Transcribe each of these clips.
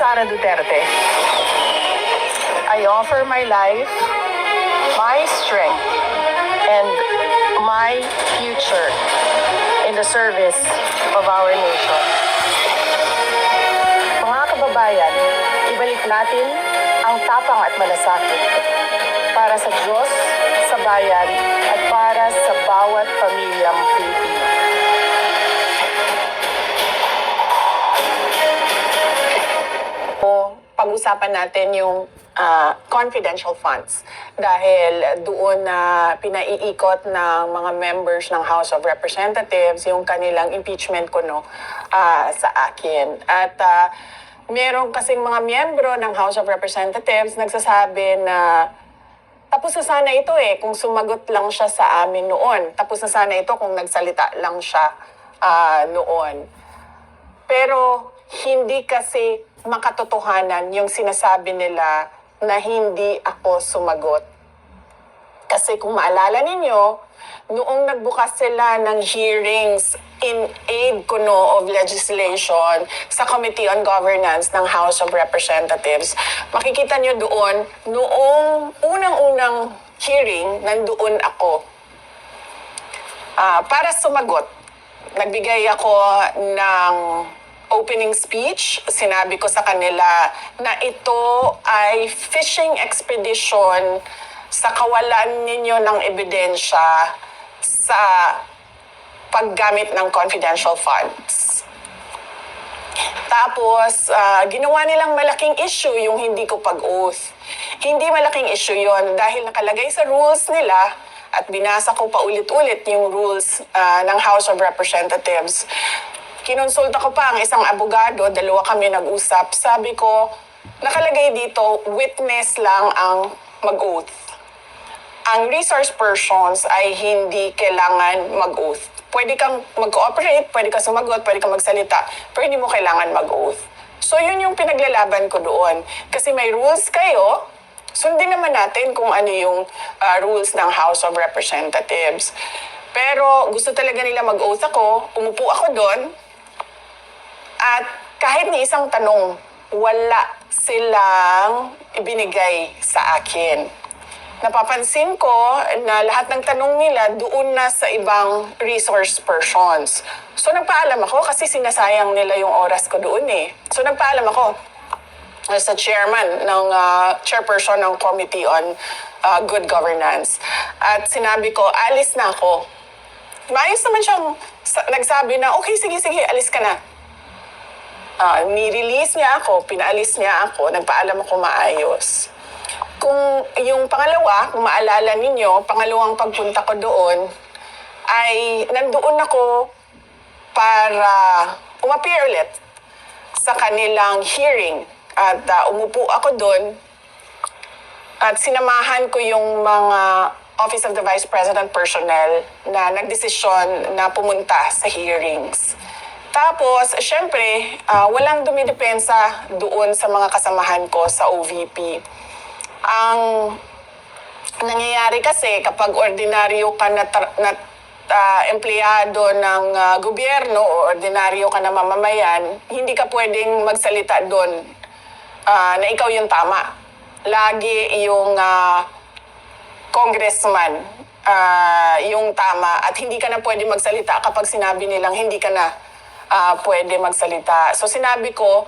Sara Duterte. I offer my life, my strength, and my future in the service of our nation. Mga kababayan, ibalik natin ang tapang at malasakit para sa Diyos, sa bayan, at para sa bawat pamilyang Pilipino. Pag-usapan natin yung confidential funds dahil doon na pinaiikot ng mga members ng House of Representatives yung kanilang impeachment sa akin. At meron kasing mga miyembro ng House of Representatives nagsasabi na tapos na sana ito kung sumagot lang siya sa amin noon. Tapos na sana ito kung nagsalita lang siya noon. Pero hindi kasi makatotohanan yung sinasabi nila na hindi ako sumagot. Kasi kung maalala ninyo, noong nagbukas sila ng hearings in aid of legislation sa Committee on Governance ng House of Representatives, makikita nyo doon, noong unang-unang hearing, nandoon ako para sumagot. Nagbigay ako ng opening speech. Sinabi ko sa kanila na ito ay fishing expedition sa kawalan ninyo ng ebidensya sa paggamit ng confidential funds. Tapos, ginawa nilang malaking issue yung hindi ko pag-oath. Hindi malaking issue yon dahil nakalagay sa rules nila at binasa ko pa ulit-ulit yung rules ng House of Representatives. Kinonsulta ko pa ang isang abogado, dalawa kami nag-usap. Sabi ko, nakalagay dito, witness lang ang mag-oath. Ang resource persons ay hindi kailangan mag-oath. Pwede kang mag-cooperate, pwede kang sumagot, pwede kang magsalita, pero hindi mo kailangan mag-oath. So yun yung pinaglalaban ko doon. Kasi may rules kayo, sundin naman natin kung ano yung rules ng House of Representatives. Pero gusto talaga nila mag-oath ako, umupo ako doon, at kahit ni isang tanong, wala silang ibinigay sa akin. Napapansin ko na lahat ng tanong nila doon na sa ibang resource persons. So nagpaalam ako kasi sinasayang nila yung oras ko doon So nagpaalam ako sa chairperson ng Committee on Good Governance. At sinabi ko, alis na ako. Maayos naman siyang nagsabi na, okay, sige, alis ka na. Ni-release niya ako, pinaalis niya ako, nagpaalam ako maayos. Kung yung pangalawa, kung maalala ninyo, pangalawang pagpunta ko doon, ay nandoon ako para umappear ulit sa kanilang hearing. At umupo ako doon at sinamahan ko yung mga Office of the Vice President personnel na nagdesisyon na pumunta sa hearings. Tapos, syempre, walang dumidepensa doon sa mga kasamahan ko sa OVP. Ang nangyayari kasi kapag ordinaryo ka na empleyado ng gobyerno o ordinaryo ka na mamamayan, hindi ka pwedeng magsalita doon na ikaw yung tama. Lagi yung congressman yung tama at hindi ka na pwede magsalita kapag sinabi nilang hindi ka na pwede magsalita. So sinabi ko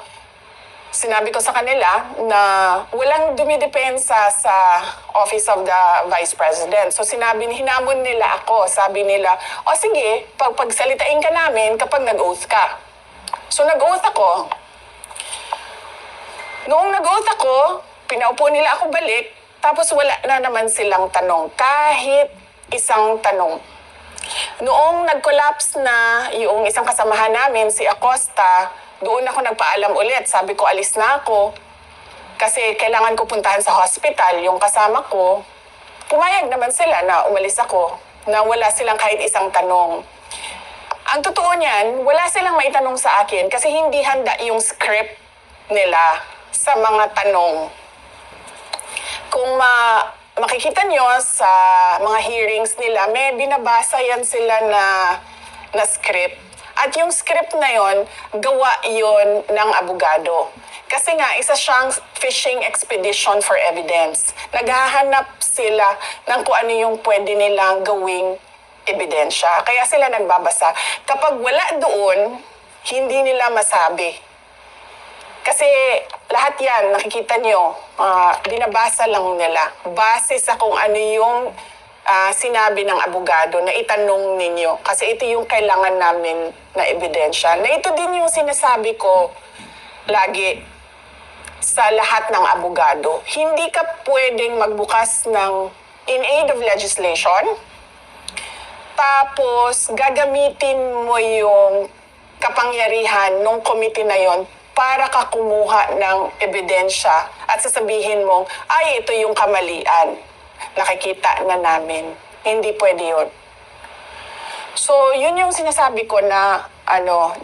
sa kanila na walang dumidepensa sa Office of the Vice President. So hinamon nila ako. Sabi nila, o sige, pagsalitain ka namin kapag nag-oath ka. So nag-oath ako. Noong nag-oath ako, pinaupo nila ako balik, tapos wala na naman silang tanong. Kahit isang tanong. Noong nag-collapse na yung isang kasamahan namin, si Acosta, doon ako nagpaalam ulit. Sabi ko, alis na ako. Kasi kailangan ko puntahan sa hospital yung kasama ko. Pumayag naman sila na umalis ako, na wala silang kahit isang tanong. Ang totoo niyan, wala silang maitanong sa akin kasi hindi handa yung script nila sa mga tanong. Kung makikita nyo sa mga hearings nila, may binabasa yan sila na script. At yung script na yon, gawa yon ng abogado. Kasi nga, isa siyang fishing expedition for evidence. Naghahanap sila ng kung ano yung pwede nilang gawing ebidensya. Kaya sila nagbabasa. Kapag wala doon, hindi nila masabi. Kasi lahat yan, nakikita nyo, binabasa lang nila. Base sa kung ano yung sinabi ng abogado na itanong ninyo. Kasi ito yung kailangan namin na ebidensya. Na ito din yung sinasabi ko lagi sa lahat ng abogado. Hindi ka pwedeng magbukas ng in aid of legislation, tapos gagamitin mo yung kapangyarihan ng committee na yon para ka kumuha ng ebidensya at sasabihin mong, ay, ito yung kamalian. Nakikita na namin. Hindi pwede yun. So, yun yung sinasabi ko na,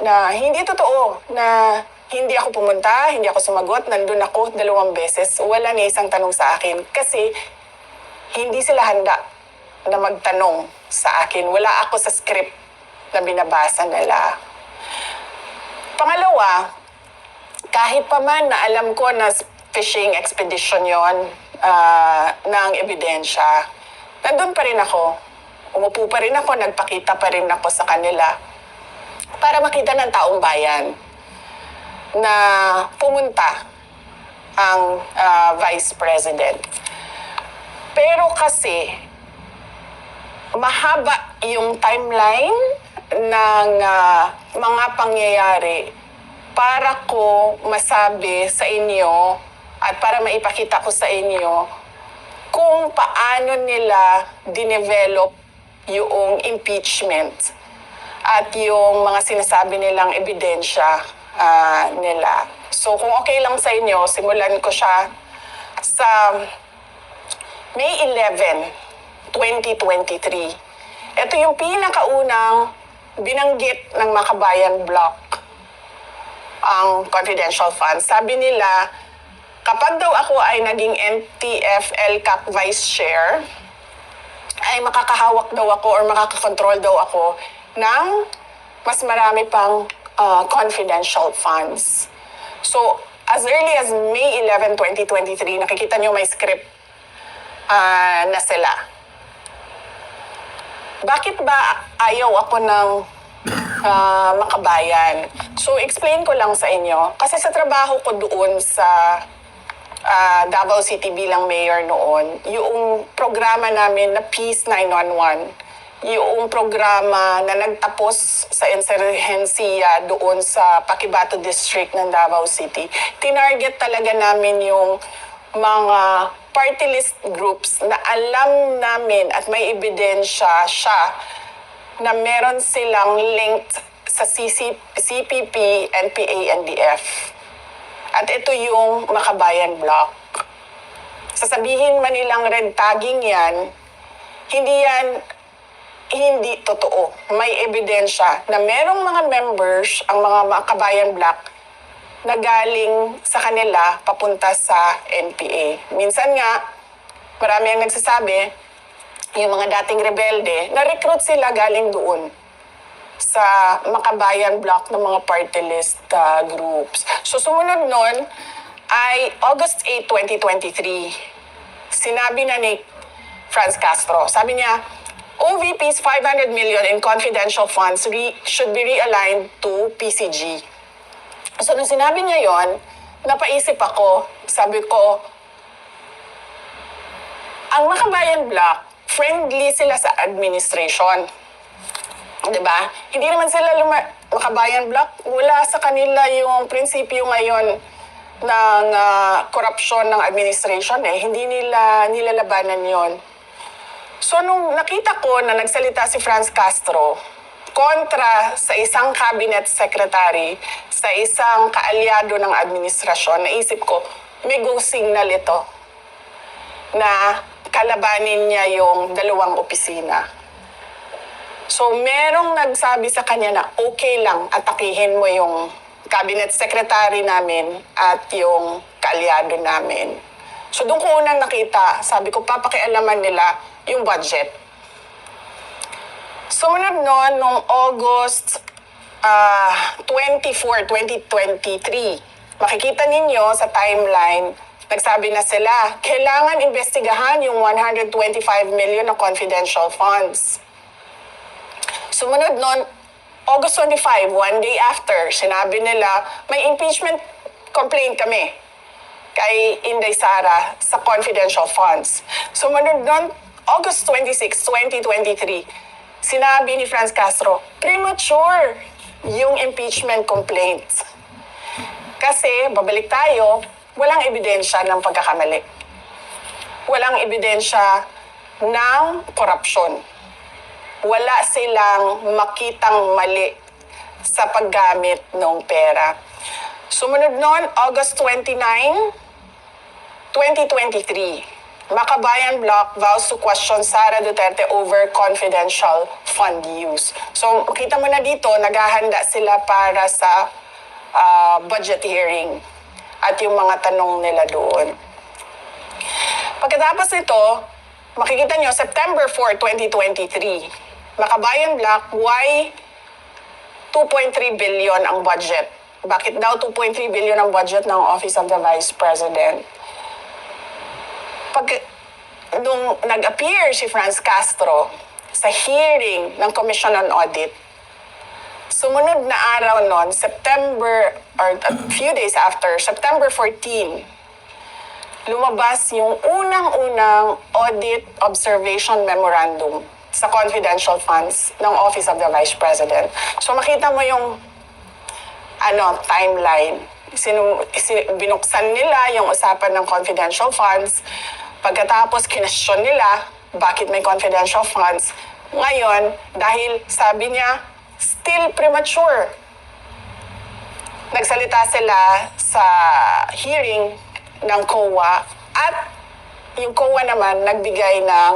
na hindi totoo, na hindi ako pumunta, hindi ako sumagot, nandun ako 2 beses, wala ni isang tanong sa akin. Kasi, hindi sila handa na magtanong sa akin. Wala ako sa script na binabasa nila. Pangalawa, kahit pa man na alam ko na fishing expedition yon ng ebidensya, nandun pa rin ako. Umupo pa rin ako, nagpakita pa rin ako sa kanila para makita ng taong bayan na pumunta ang Vice President. Pero kasi, mahaba yung timeline ng mga pangyayari para ko masabi sa inyo at para maipakita ko sa inyo kung paano nila dinevelop yung impeachment at yung mga sinasabi nilang ebidensya nila. So kung okay lang sa inyo, simulan ko siya sa May 11, 2023. Ito yung pinakaunang binanggit ng Makabayan Block ang confidential funds. Sabi nila, kapag daw ako ay naging NTF-LCAC Vice Chair, ay makakahawak daw ako or makakakontrol daw ako ng mas marami pang confidential funds. So, as early as May 11, 2023, nakikita nyo may script na sila. Bakit ba ayaw ako ng Makabayan? So, explain ko lang sa inyo. Kasi sa trabaho ko doon sa Davao City bilang mayor noon, yung programa namin na Peace 911, yung programa na nagtapos sa insurgensiya doon sa Paquibato District ng Davao City, tinarget talaga namin yung mga party list groups na alam namin at may ebidensya siya na meron silang linked sa CPP, NPA, NDF. At ito yung Makabayan Block. Sasabihin man nilang red tagging yan, hindi totoo. May ebidensya na merong mga members, ang mga Makabayan Block, na galing sa kanila papunta sa NPA. Minsan nga, marami ang nagsasabi, yung mga dating rebelde, na-recruit sila galing doon sa Makabayan Block ng mga party list groups. So sumunod nun ay August 8, 2023. Sinabi na ni Franz Castro, sabi niya, OVP's 500 million in confidential funds should be realigned to PCG. So nung sinabi niya yon, napaisip ako, sabi ko, ang Makabayan Block, friendly sila sa administration. Diba? Hindi naman sila Makabayan Block. Wala sa kanila yung prinsipyo ngayon ng korupsyon ng administration. Hindi nila nilalabanan yon. So nung nakita ko na nagsalita si Franz Castro kontra sa isang cabinet secretary, sa isang kaalyado ng administrasyon, naisip ko, may go signal ito na kalabanin niya yung 2 opisina. So, merong nagsabi sa kanya na okay lang atakihin mo yung cabinet secretary namin at yung kaalyado namin. So, doon ko unang nakita, sabi ko, papakialaman nila yung budget. Sumunod noong August 24, 2023, makikita ninyo sa timeline, nagsabi na sila, kailangan investigahan yung 125 million na confidential funds. Sumunod nun, August 25, one day after, sinabi nila, may impeachment complaint kami kay Inday Sara sa confidential funds. Sumunod nun, August 26, 2023, sinabi ni Franz Castro, premature yung impeachment complaints. Kasi, babalik tayo, walang ebidensya ng pagkakamali. Walang ebidensya ng korupsyon. Wala silang makitang mali sa paggamit ng pera. Sumunod nun, August 29, 2023, Makabayan Bloc vows to question Sara Duterte over confidential fund use. So, makita mo na dito, naghahanda sila para sa budget hearing at yung mga tanong nila doon. Pagkatapos nito, makikita nyo, September 4, 2023, Makabayan Bloc, why 2.3 billion ang budget? Bakit daw 2.3 billion ang budget ng Office of the Vice President? Nung nag-appear si Franz Castro sa hearing ng Commission on Audit, sumunod na araw nun, September, or a few days after, September 14, lumabas yung unang-unang Audit Observation Memorandum sa confidential funds ng Office of the Vice President. So makita mo yung timeline. Binuksan nila yung usapan ng confidential funds. Pagkatapos, kinestyon nila bakit may confidential funds. Ngayon, dahil sabi niya, still premature. Nagsalita sila sa hearing ng COA at yung COA naman nagbigay ng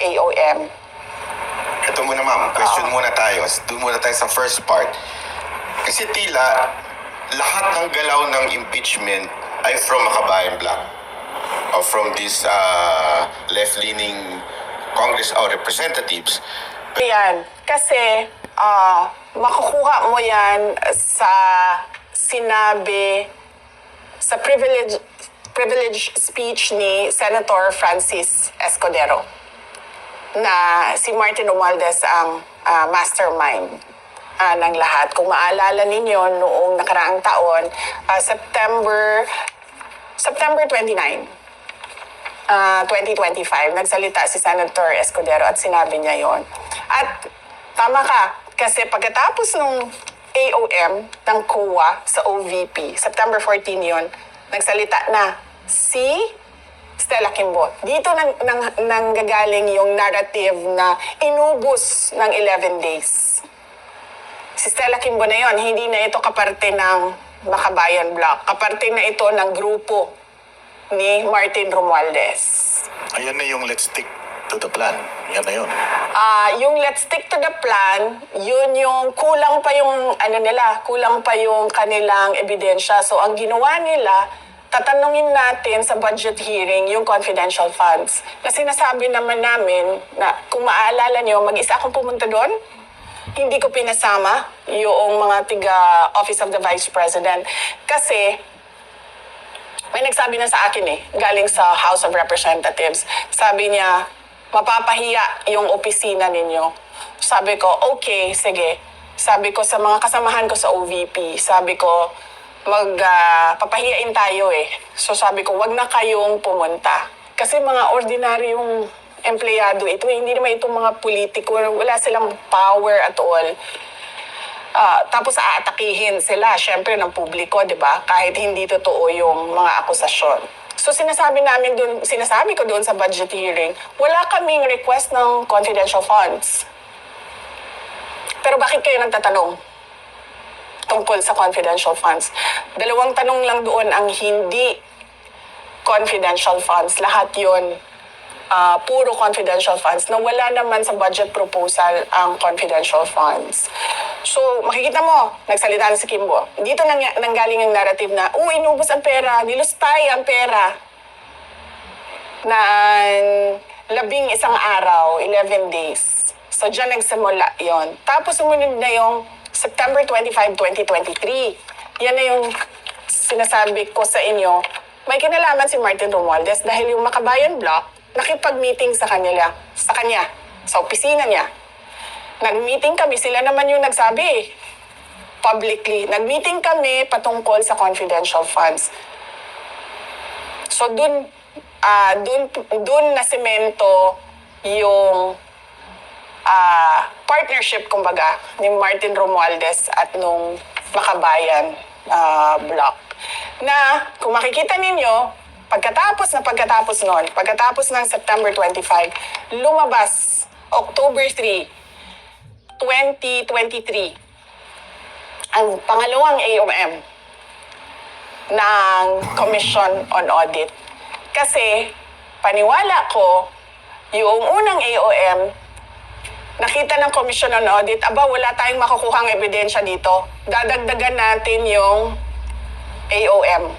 AOM. Ito muna ma'am, question muna tayo. Doon muna tayo sa first part. Kasi tila, lahat ng galaw ng impeachment ay from Makabayan Bloc. Or from these left-leaning Congress or representatives. Yan, kasi makukuha mo yan sa sinabi sa privilege speech ni Senator Francis Escudero na si Martin Romualdez ang mastermind ng lahat. Kung maalala ninyo, noong nakaraang taon, September 29, 2025, nagsalita si Senator Escudero at sinabi niya yon. At tama ka, kasi pagkatapos ng AOM ng COA sa OVP, September 14 yon, nagsalita na si Stella Kimbo. Dito nanggagaling yung narrative na inubos ng 11 days. Si Stella Kimbo na yon, hindi na ito kaparte ng Makabayan Bloc. Kaparte na ito ng grupo ni Martin Romualdez. Ayan na yung let's stick to the plan. Yan na yun. Yung let's stick to the plan, yun yung kulang pa yung kulang pa yung kanilang ebidensya. So ang ginawa nila, tatanungin natin sa budget hearing yung confidential funds. Na sinasabi naman namin na kung maaalala nyo, mag-isa akong pumunta doon. Hindi ko pinasama yung mga tiga Office of the Vice President. Kasi may nagsabi na sa akin galing sa House of Representatives. Sabi niya, mapapahiya yung opisina ninyo. Sabi ko, okay, sige. Sabi ko sa mga kasamahan ko sa OVP, sabi ko, papahiyain tayo So sabi ko, wag na kayong pumunta. Kasi mga ordinaryong empleyado ito, hindi naman itong mga politiko, wala silang power at all. Tapos aatakihin sila, syempre, ng publiko, di ba? Kahit hindi totoo yung mga akusasyon. So sinasabi ko doon sa budget hearing, wala kaming request ng confidential funds. Pero bakit kayo nagtatanong tungkol sa confidential funds? Dalawang tanong lang doon ang hindi confidential funds. Lahat yun, puro confidential funds na wala naman sa budget proposal ang confidential funds. So, makikita mo, nagsalita na si Kimbo. Dito nanggaling ang narrative na, inubos ang pera, nilustay ang pera. Na 11 araw, 11 days. So, dyan nagsimula yon. Tapos, sumunod na yung September 25, 2023. Yan na yung sinasabi ko sa inyo, may kinalaman si Martin Romualdez dahil yung Makabayan Block nakipag-meeting sa kanya, sa opisina niya. Nag-meeting kami, sila naman yung nagsabi publicly. Nag-meeting kami patungkol sa confidential funds. So dun na semento yung partnership, kumbaga, ni Martin Romualdez at nung Makabayan Block. Na kung makikita ninyo, pagkatapos ng September 25, lumabas October 3, 2023, ang pangalawang AOM ng Commission on Audit. Kasi paniwala ko, yung unang AOM, nakita ng Commission on Audit, wala tayong makukuhang ebidensya dito. Dadagdagan natin yung AOM.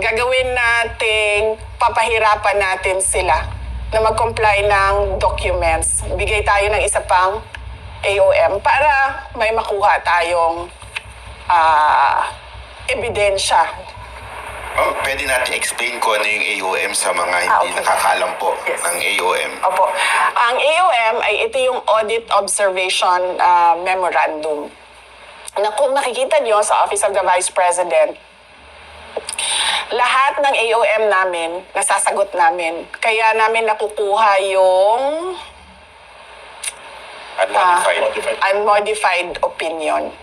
Gagawin nating, papahirapan natin sila na mag-comply ng documents. Bigay tayo ng isa pang AOM para may makuha tayong ebidensya. Pwede natin explain ko ano yung AOM sa mga hindi Okay. nakakaalam po Yes. ng AOM. Opo. Ang AOM ay ito yung Audit Observation Memorandum. Na kung makikita nyo sa Office of the Vice President, lahat ng AOM namin, nasasagot namin. Kaya namin nakukuha yung unmodified opinion.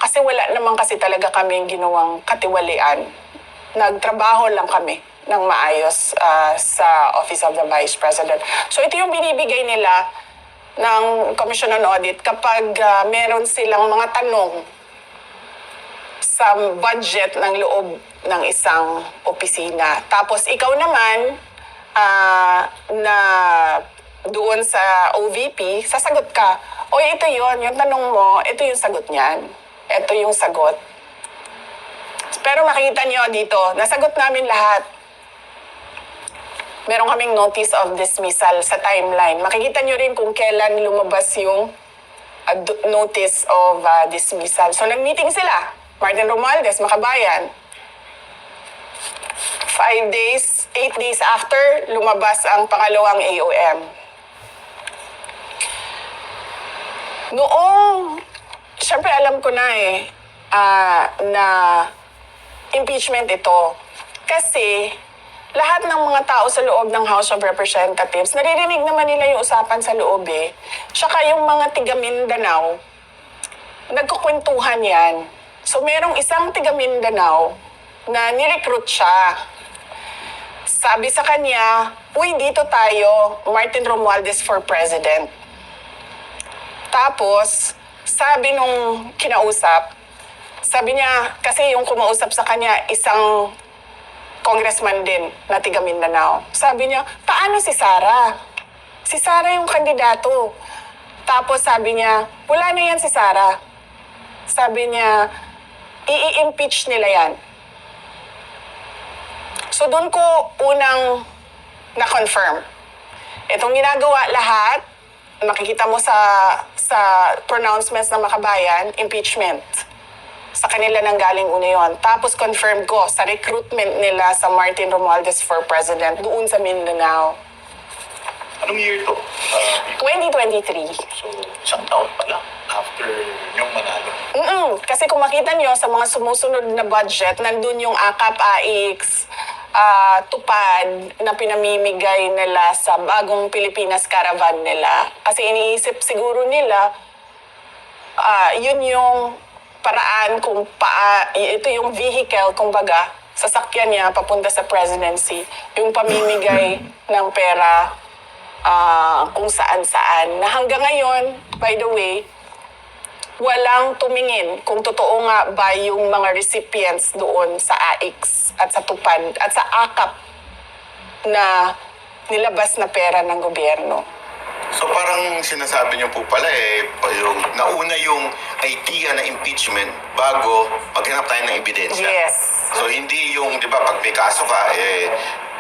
Kasi wala naman kasi talaga kaming ginawang katiwalian. Nagtrabaho lang kami ng maayos sa Office of the Vice President. So ito yung binibigay nila ng Commission on Audit kapag meron silang mga tanong sa budget ng loob ng isang opisina. Tapos ikaw naman na doon sa OVP, sasagot ka, o ito yon yung tanong mo, ito yung sagot niyan. Ito yung sagot. Pero makikita niyo dito, nasagot namin lahat. Meron kaming notice of dismissal sa timeline. Makikita niyo rin kung kailan lumabas yung notice of dismissal. So nag-meeting sila. Martin Romualdez, Makabayan. 8 days after, lumabas ang pangalawang AOM. Noong, syempre alam ko na na impeachment ito. Kasi lahat ng mga tao sa loob ng House of Representatives, naririnig naman nila yung usapan sa loob Tsaka yung mga tiga Mindanao, nagkukwentuhan yan. So merong isang tiga Mindanao na nirecruit siya. Sabi sa kanya, uy, dito tayo, Martin Romualdez for President. Tapos, sabi nung kinausap, sabi niya, kasi yung kumausap sa kanya, isang congressman din na tiga Mindanao. Sabi niya, paano si Sara? Si Sara yung kandidato. Tapos sabi niya, wala na yan si Sara. Sabi niya, i-impeach nila yan. So doon ko unang na-confirm. Itong ginagawa lahat, makikita mo sa pronouncements ng Makabayan, impeachment. Sa kanila nang galing una yun. Tapos confirm ko sa recruitment nila sa Martin Romualdez for President doon sa Mindanao. Anong year to? 2023. So, isang taon pa lang after yung manalo. Kasi kung makita nyo sa mga sumusunod na budget, nandun yung AKAP, AIX, tupad na pinamimigay nila sa bagong Pilipinas caravan nila. Kasi iniisip siguro nila, yun yung paraan kung ito yung vehicle, kumbaga, sasakyan niya papunta sa presidency. Yung pamimigay ng pera kung saan-saan. Na hanggang ngayon, by the way, walang tumingin kung totoo nga ba yung mga recipients doon sa AIX at sa tupad at sa AKAP na nilabas na pera ng gobyerno. So parang sinasabi niyo po pala yung nauna yung idea na impeachment bago maghanap tayo ng ebidensya. Yes. So hindi yung, di ba, pag may kaso ka,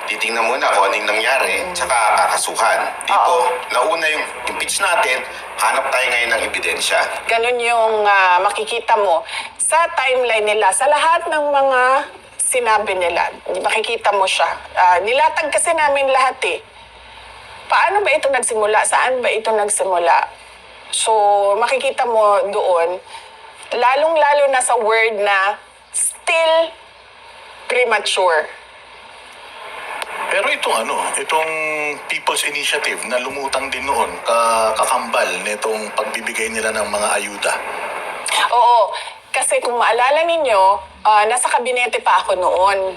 titingnan muna kung anong nangyari, tsaka kakasuhan. Dito, nauna yung impeach natin, hanap tayo ngayon ng ebidensya. Ganun yung makikita mo sa timeline nila, sa lahat ng mga sinabi nila, makikita mo siya. Nilatag kasi namin lahat eh. Paano ba ito nagsimula? Saan ba ito nagsimula? So, makikita mo doon, lalong-lalo na sa word na still premature. Pero itong People's Initiative na lumutang din noon, kakambal nitong pagbibigay nila ng mga ayuda. Oo, kasi kung maalala ninyo, nasa kabinete pa ako noon.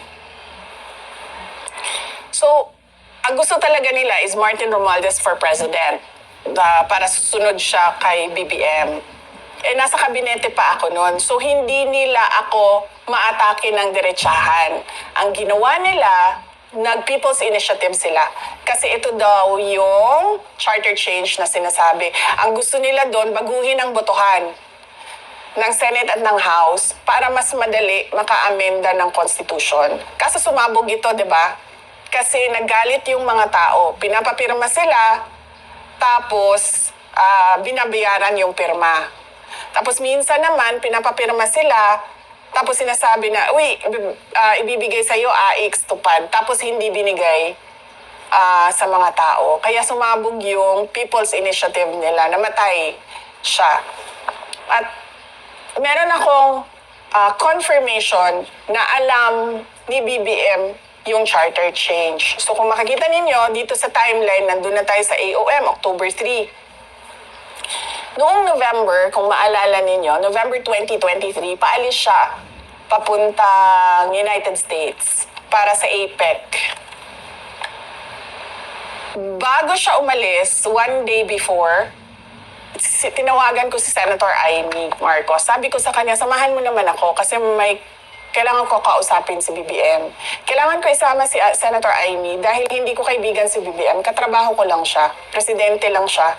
So, ang gusto talaga nila is Martin Romualdez for president. Para susunod siya kay BBM. Nasa kabinete pa ako noon. So, hindi nila ako maatake ng diretsahan. Ang ginawa nila, nag-People's Initiative sila. Kasi ito daw yung charter change na sinasabi. Ang gusto nila doon, baguhin ang botohan ng Senate at ng House para mas madali maka-amenda ng Constitution. Kaso sumabog ito, di ba? Kasi naggalit yung mga tao. Pinapapirma sila, tapos binabayaran yung pirma. Tapos minsan naman, pinapapirma sila, tapos sinasabi na, uy, ibibigay sa'yo AX tupad. Tapos hindi binigay sa mga tao. Kaya sumabog yung People's Initiative nila, namatay siya. At meron akong confirmation na alam ni BBM yung charter change. So kung makikita ninyo, dito sa timeline, nandun na tayo sa AOM, October 3. Noong November, kung maalala ninyo, November 2023, paalis siya papuntang United States para sa APEC. Bago siya umalis, one day before, tinawagan ko si Senator Amy Marcos. Sabi ko sa kanya, samahan mo naman ako kasi kailangan ko kausapin si BBM. Kailangan ko isama si Senator Amy dahil hindi ko kaibigan si BBM. Katrabaho ko lang siya. Presidente lang siya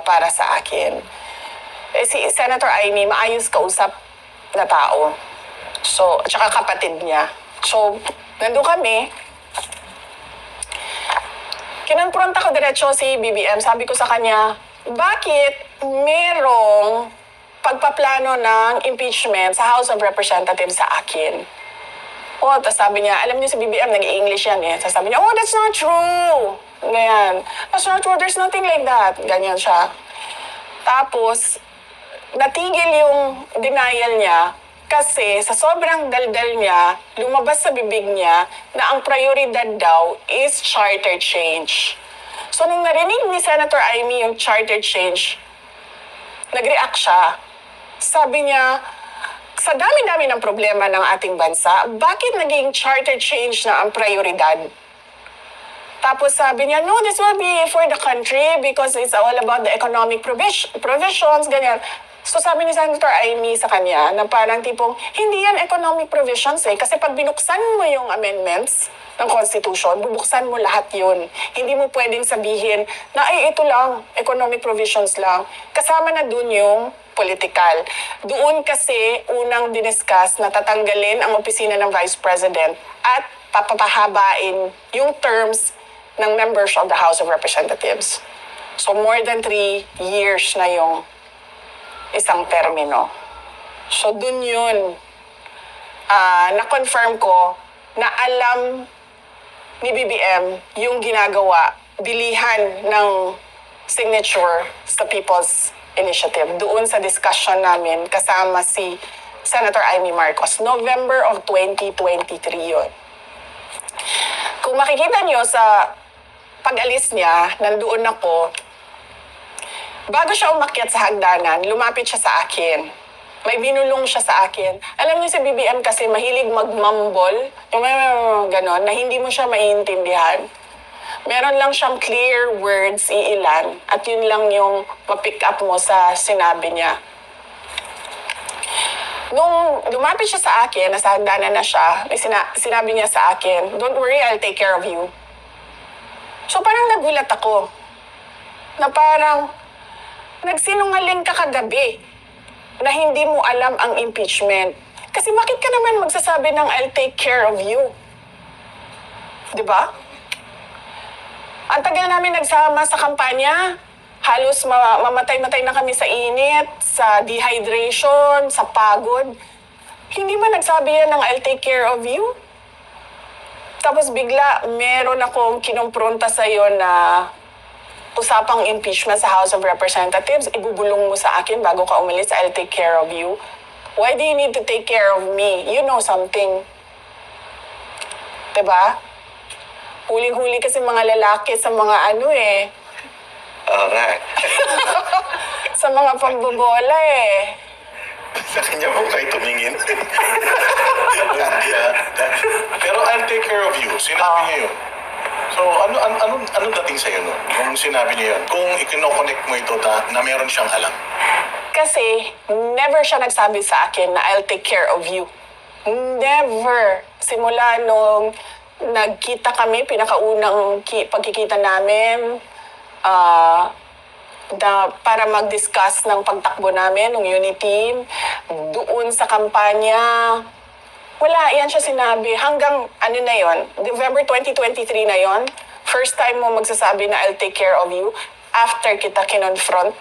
para sa akin. Si Senator Amy, maayos kausap na tao. So, at saka kapatid niya. So, nandun kami. Kinonfronta ko diretso si BBM. Sabi ko sa kanya, bakit merong pagpaplano ng impeachment sa House of Representatives sa akin? Tapos sabi niya, alam niyo si BBM, nag-i-English yan eh. Tapos sabi niya, that's not true. Ganyan. That's not true, there's nothing like that. Ganyan siya. Tapos, natigil yung denial niya kasi sa sobrang daldal niya, lumabas sa bibig niya na ang prioridad daw is charter change. So, nung narinig ni Senator Amy yung charter change, nag-react siya. Sabi niya, sa dami-dami ng problema ng ating bansa, bakit naging charter change na ang prioridad? Tapos sabi niya, no, this will be for the country because it's all about the economic provisions, ganyan. So sabi ni Senator Amy sa kanya na parang tipong, hindi yan economic provisions eh. Kasi pag binuksan mo yung amendments ng Constitution, bubuksan mo lahat yun. Hindi mo pwedeng sabihin na, ay, ito lang, economic provisions lang. Kasama na dun yung political. Doon kasi unang diniscuss na tatanggalin ang opisina ng Vice President at papapahabain yung terms ng members of the House of Representatives. So more than 3 years na yung isang termino. So dun yun, na-confirm ko na alam ni BBM yung ginagawa, bilihan ng signature sa People's Initiative. Doon sa discussion namin kasama si Senator Amy Marcos. November of 2023 yun. Kung makikita nyo sa pag-alis niya, nandoon ako, bago siya umakyat sa hagdanan, lumapit siya sa akin. May binulong siya sa akin. Alam niyo si BBM kasi mahilig mag-mumble, yung ganon, na hindi mo siya maiintindihan. Meron lang siyang clear words, iilan, at yun lang yung ma-pick up mo sa sinabi niya. Nung lumapit siya sa akin, nasa hagdanan na siya, may sinabi niya sa akin, don't worry, I'll take care of you. So parang nagulat ako, na parang nagsinungaling ka kagabi na hindi mo alam ang impeachment. Kasi bakit ka naman magsasabi ng I'll take care of you? Diba? Ang tagal namin nagsama sa kampanya, Halos mamatay-matay na kami sa init, sa dehydration, sa pagod. Hindi ba nagsabi yan ng I'll take care of you? Tapos bigla, meron akong kinumpronta sa'yo na usapang impeachment sa House of Representatives, ibubulong mo sa akin bago ka umalis, I'll take care of you. Why do you need to take care of me? You know something. Diba? Huling-huli kasi mga lalaki sa mga Alright. sa mga pambobola eh. Sa kanya po kayo tumingin. Yeah. Pero I'll take care of you. Sinabi niya yun. So, anong dating sa'yo nun? Nung sinabi niya yun? Kung ikino-connect mo ito na meron siyang alam. Kasi never siya nagsabi sa akin na I'll take care of you. Never. Simula nung nagkita kami, pinakaunang pagkikita namin, para mag-discuss ng pagtakbo namin, ng unity team, doon sa kampanya, wala, yan siya sinabi. Hanggang, na yon, November 2023 na yon, first time mo magsasabi na I'll take care of you after kita kinonfront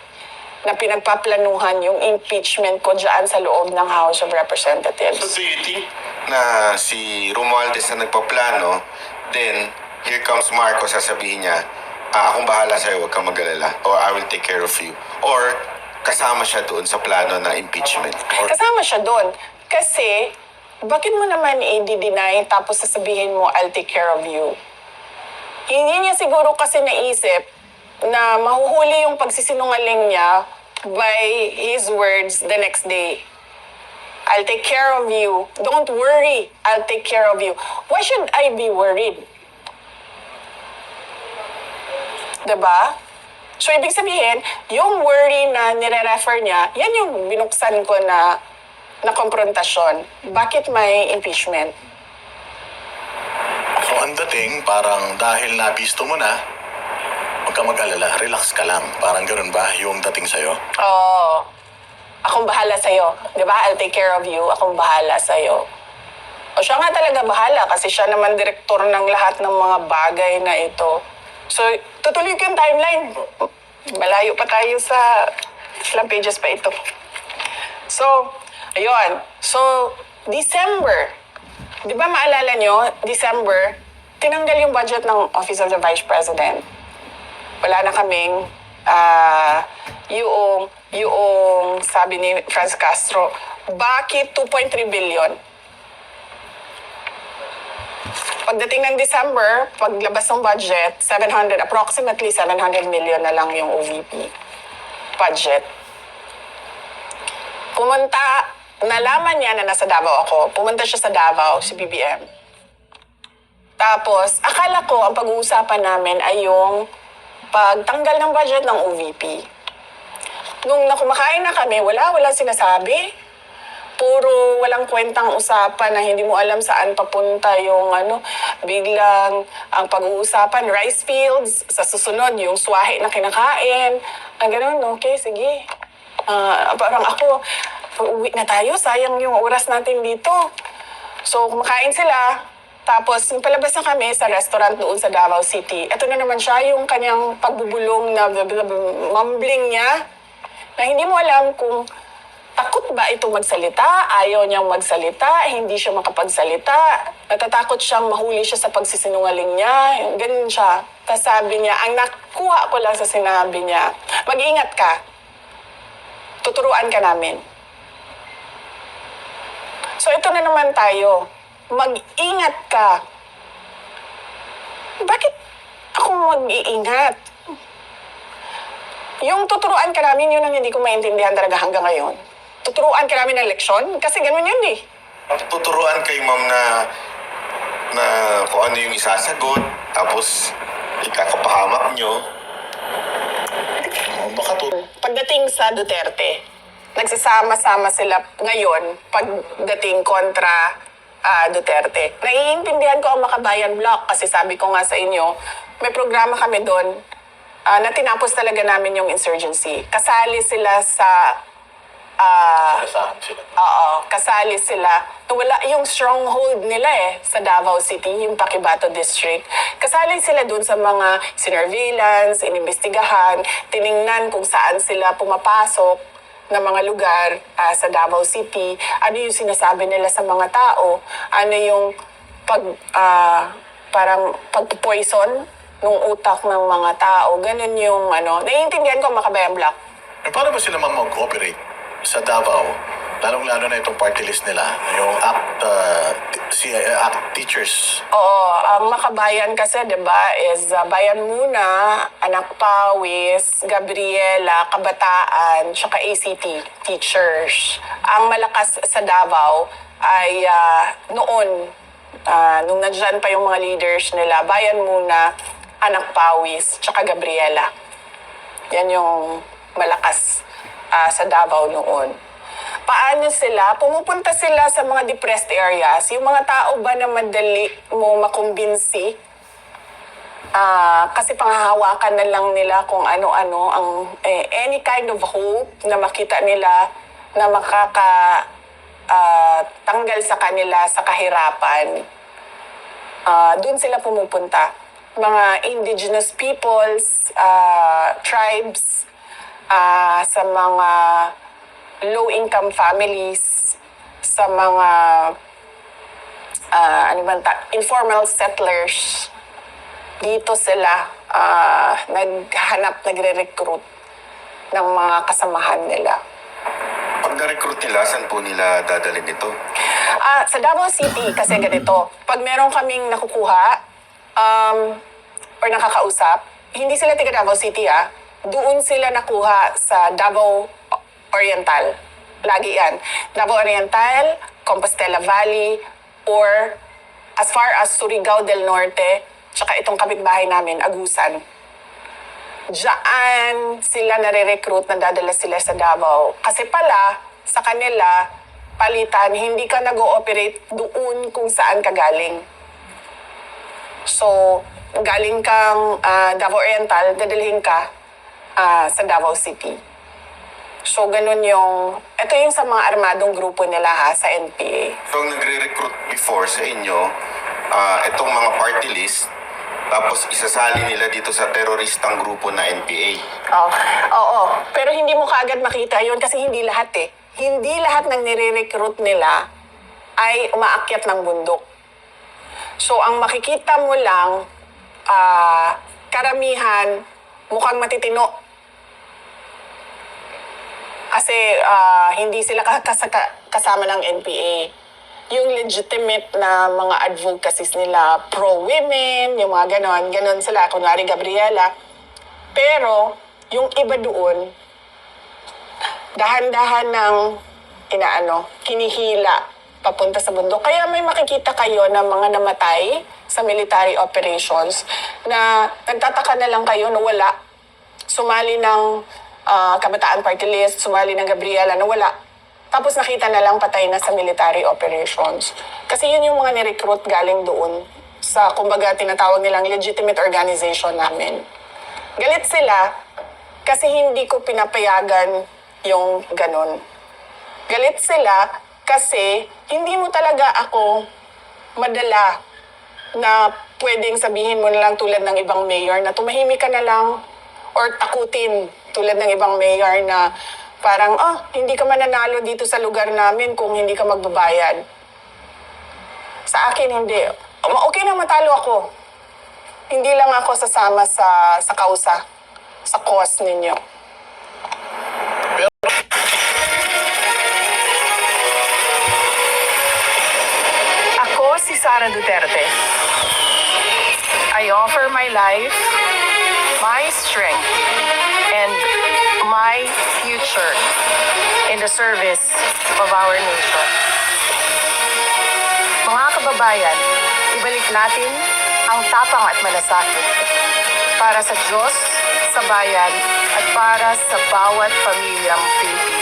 na pinagpaplanuhan yung impeachment ko dyan sa loob ng House of Representatives. So do you think na si Romualdez na nagpaplano, then here comes Marcos, sasabihin niya, akong bahala sa'yo, huwag kang mag-alala, or I will take care of you. Or kasama siya doon sa plano na impeachment. Or, Kasama siya doon. Kasi, bakit mo naman i-deny tapos sasabihin mo, I'll take care of you? Hindi niya siguro kasi naisip na mahuhuli yung pagsisinungaling niya by his words the next day. I'll take care of you. Don't worry, I'll take care of you. Why should I be worried? Diba? So, ibig sabihin, yung worry na nire-refer niya, yan yung binuksan ko na konfrontasyon. Bakit may impeachment? So, ang dating, parang dahil nabisto mo na, huwag ka mag-alala, relax ka lang. Parang ganun ba yung dating sa'yo? Oo. Akong bahala sa'yo. Di ba? I'll take care of you. Akong bahala sa'yo. O siya nga talaga bahala kasi siya naman direktor ng lahat ng mga bagay na ito. So, tutuloy ko yung timeline. Malayo pa tayo sa ilang pages pa ito. So, ayun. So, December. Di ba maalala nyo, December, tinanggal yung budget ng Office of the Vice President. Wala na kaming yung sabi ni Franz Castro, bakit 2.3 billion? Pagdating ng December, paglabas ng budget, approximately 700 million na lang yung OVP budget. Nalaman niya na nasa Davao ako. Pumunta siya sa Davao, si BBM. Tapos, akala ko ang pag-uusapan namin ay yung pagtanggal ng budget ng OVP. Nung nakumakain na kami, wala sinasabi. Puro walang kwentang usapan na hindi mo alam saan papunta yung biglang ang pag-uusapan, rice fields, sa susunod yung swahe na kinakain. Ganun, okay, sige. Parang ako, uuwi na tayo, sayang yung oras natin dito. So, kumakain sila. Tapos, nung palabas na kami sa restaurant doon sa Davao City, ito na naman siya, yung kanyang pagbubulong na mumbling niya, na hindi mo alam kung takot ba ito magsalita, ayaw niyang magsalita, hindi siya makapagsalita, natatakot siyang mahuli siya sa pagsisinungaling niya, ganun siya. Tapos sabi niya, ang nakuha ko lang sa sinabi niya, mag-ingat ka, tuturuan ka namin. So ito na naman tayo, mag-ingat ka. Bakit ako mag-iingat? Yung tuturuan ka namin, yun ang hindi ko maintindihan talaga hanggang ngayon. Tuturuan ka namin ng leksyon? Kasi ganun yun eh. tuturuan kay ma'am na kung ano yung isasagot, tapos ikakapahamak nyo. Baka to. Pagdating sa Duterte, nagsasama-sama sila ngayon pagdating kontra Duterte. Naiintindihan ko ang Makabayan Block kasi sabi ko nga sa inyo, may programa kami doon na tinapos talaga namin yung insurgency. Kasali sila sa inasahan sila. Oo, kasali sila. Wala yung stronghold nila sa Davao City, yung Paquibato District. Kasali sila dun sa mga surveillance, inimbestigahan, tiningnan kung saan sila pumapasok na mga lugar sa Davao City. Ano yung sinasabi nila sa mga tao? Ano yung parang pag-poison ng utak ng mga tao? Ganun yung naiintindihan ko, Makabayan Black. Paano ba sila mag-operate sa Davao? Lalong-lalo na itong party list nila, yung ACT teachers. Oo, ang Makabayan kasi, di ba, is Bayan Muna, Anak Pawis, Gabriela, Kabataan, tsaka ACT teachers. Ang malakas sa Davao ay noon, nung nandyan pa yung mga leaders nila, Bayan Muna, Anak Pawis, tsaka Gabriela. Yan yung malakas sa Davao noon. Paano sila? Pumupunta sila sa mga depressed areas. Yung mga tao ba na madali mo makumbinsi? Kasi panghahawakan na lang nila kung ano-ano ang any kind of hope na makita nila na tanggal sa kanila sa kahirapan. Doon sila pumupunta. Mga indigenous peoples, tribes, sa mga low-income families, sa mga informal settlers. Dito sila nagre-recruit ng mga kasamahan nila. Pag na-recruit nila, saan po nila dadalhin ito? Sa Davao City, kasi ganito, pag meron kaming nakukuha or nakakausap, hindi sila taga Davao City doon sila nakuha sa Davao Oriental. Lagi yan. Davao Oriental, Compostela Valley, or as far as Surigao del Norte, tsaka itong kapitbahay namin, Agusan. Diyan sila nare-recruit, nadadala sila sa Davao. Kasi pala, sa kanila, palitan, hindi ka nag-ooperate doon kung saan ka galing. So, galing kang Davao Oriental, dadalhin ka sa Davao City. So, ganun ito yung sa mga armadong grupo nila sa NPA. So, nagre-recruit before sa inyo, itong mga party list, tapos isasali nila dito sa teroristang grupo na NPA. Oo. Pero hindi mo kaagad makita yun kasi hindi lahat Hindi lahat ng nire-recruit nila ay umaakyat ng bundok. So, ang makikita mo lang, karamihan, mukhang matitino. Kasi hindi sila kasama ng NPA. Yung legitimate na mga advocacies nila, pro-women, yung mga ganon sila, kunwari Gabriela. Pero, yung iba doon, dahan-dahan ng kinihila papunta sa bundok. Kaya may makikita kayo ng mga namatay sa military operations na nagtataka na lang kayo na wala. Sumali ng Kabataan Party List, sumali ng Gabriela na wala. Tapos nakita na lang patay na sa military operations. Kasi yun yung mga ni-recruit galing doon sa, kumbaga, tinatawag nilang legitimate organization namin. Galit sila kasi hindi ko pinapayagan yung ganon. Galit sila kasi hindi mo talaga ako madala na pwedeng sabihin mo na lang tulad ng ibang mayor na tumahimik ka na lang or takutin tulad ng ibang mayor na parang, hindi ka mananalo dito sa lugar namin kung hindi ka magbabayad. Sa akin, hindi. Okay na matalo ako. Hindi lang ako sasama sa kausa, sa cause ninyo. Ako si Sara Duterte. I offer my life, my strength, and my future in the service of our nation. Mga kababayan, ibalik natin ang tapang at malasakit para sa Diyos, sa bayan, at para sa bawat pamilyang Pilipino.